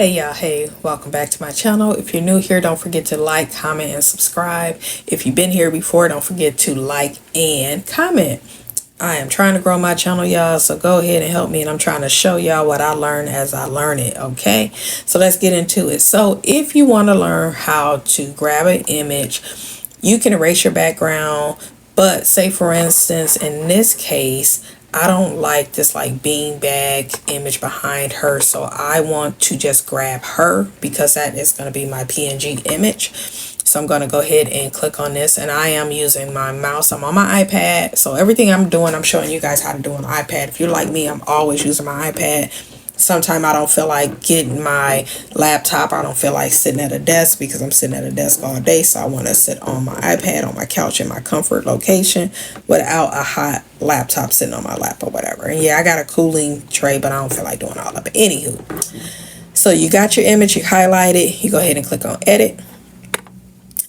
Hey y'all, hey, welcome back to my channel. If you're new here, don't forget to like, comment, and subscribe. If you've been here before, don't forget to like and comment. I am trying to grow my channel, y'all, so go ahead and help me, and I'm trying to show y'all what I learn as I learn it, okay? So let's get into it. So if you want to learn how to grab an image, you can erase your background, but say for instance, in this case, I don't like this like beanbag image behind her, so I want to just grab her because that is going to be my PNG image. So I'm going to go ahead and click on this, and I am using my mouse. I'm on my iPad, so everything I'm doing, I'm showing you guys how to do on the iPad. If you're like me, I'm always using my iPad. Sometimes I don't feel like getting my laptop. I don't feel like sitting at a desk because I'm sitting at a desk all day. So I want to sit on my iPad, on my couch in my comfort location without a hot laptop sitting on my lap or whatever. And yeah, I got a cooling tray, but I don't feel like doing all of it. Anywho, so you got your image, you highlight it, you go ahead and click on edit.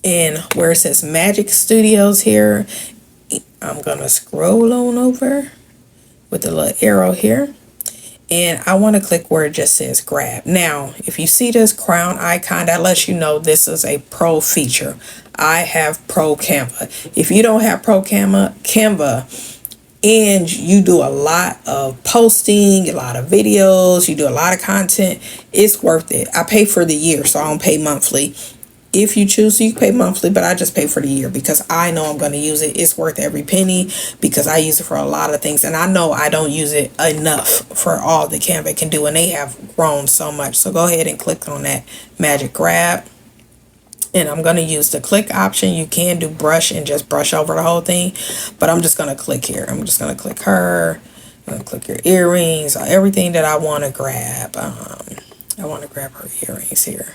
And where it says Magic Studios here, I'm going to scroll on over with the little arrow here. And I want to click where it just says grab. Now, if you see this crown icon, that lets you know this is a pro feature. I have Pro Canva. If you don't have Pro Canva, and you do a lot of posting, a lot of videos, you do a lot of content, it's worth it. I pay for the year, so I don't pay monthly. If you choose to, you pay monthly, but I just pay for the year because I know I'm going to use it. It's worth every penny because I use it for a lot of things, and I know I don't use it enough for all the Canva can do, and they have grown so much. So go ahead and click on that magic grab, and I'm going to use the click option. You can do brush and just brush over the whole thing, but I'm just going to click here. I'm just going to click her. I'm going to click your earrings, everything that I want to grab. I want to grab her earrings here.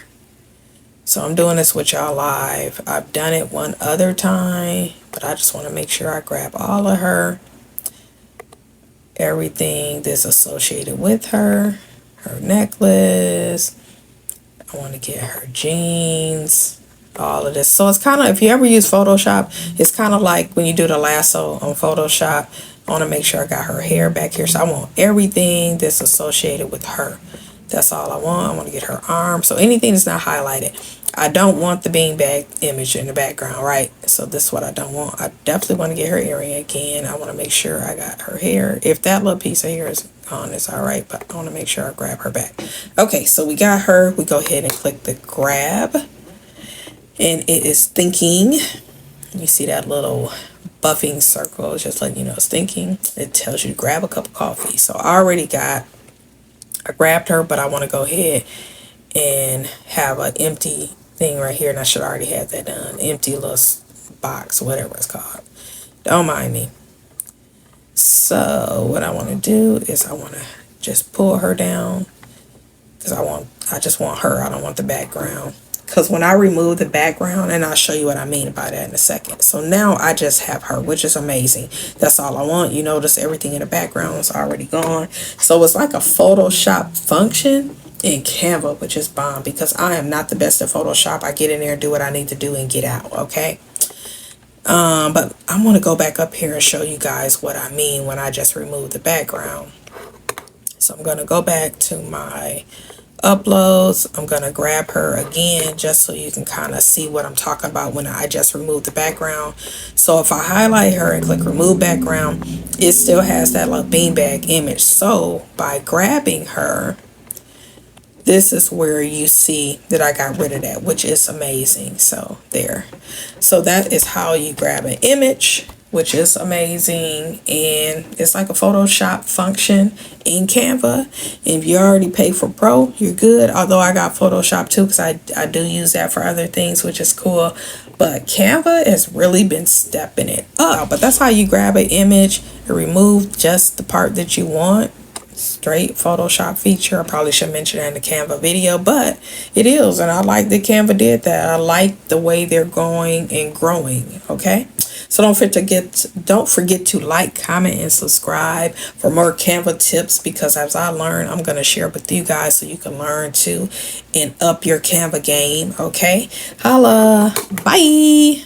So I'm doing this with y'all live. I've done it one other time, but I just want to make sure I grab all of her. Everything that's associated with her. Her necklace. I want to get her jeans. All of this. So it's kind of, if you ever use Photoshop, it's kind of like when you do the lasso on Photoshop. I want to make sure I got her hair back here. So I want everything that's associated with her. That's all I want. I want to get her arm. So anything that's not highlighted. I don't want the beanbag image in the background, right? So this is what I don't want. I definitely want to get her earring again. I want to make sure I got her hair. If that little piece of hair is gone, it's all right. But I want to make sure I grab her back. Okay, so we got her. We go ahead and click the grab. And it is thinking. You see that little buffing circle. It's just letting you know it's thinking. It tells you to grab a cup of coffee. So I grabbed her, but I want to go ahead and have an empty thing right here, and I should already have that done. Empty little box, whatever it's called. Don't mind me. So what I want to do is I want to just pull her down because I just want her. I don't want the background. Because when I remove the background, and I'll show you what I mean by that in a second. So now I just have her, which is amazing. That's all I want. You notice everything in the background is already gone. So it's like a Photoshop function in Canva, which is bomb because I am not the best at Photoshop. I get in there, do what I need to do, and get out, okay? But I want to go back up here and show you guys what I mean when I just remove the background. So I'm going to go back to my uploads. I'm going to grab her again just so you can kind of see what I'm talking about when I just remove the background. So if I highlight her and click remove background, it still has that little beanbag image. So by grabbing her, this is where you see that I got rid of that, which is amazing. So there. So that is how you grab an image, which is amazing. And it's like a Photoshop function in Canva. And if you already pay for Pro, you're good. Although I got Photoshop too, because I do use that for other things, which is cool. But Canva has really been stepping it up. But that's how you grab an image and remove just the part that you want. Straight Photoshop feature. I probably should mention that in the Canva video, but it is, and I like that Canva did that. I like the way they're going and growing. Okay, so don't forget to like, comment, and subscribe for more Canva tips, because as I learn, I'm going to share with you guys so you can learn too and up your Canva game. Okay, holla, bye.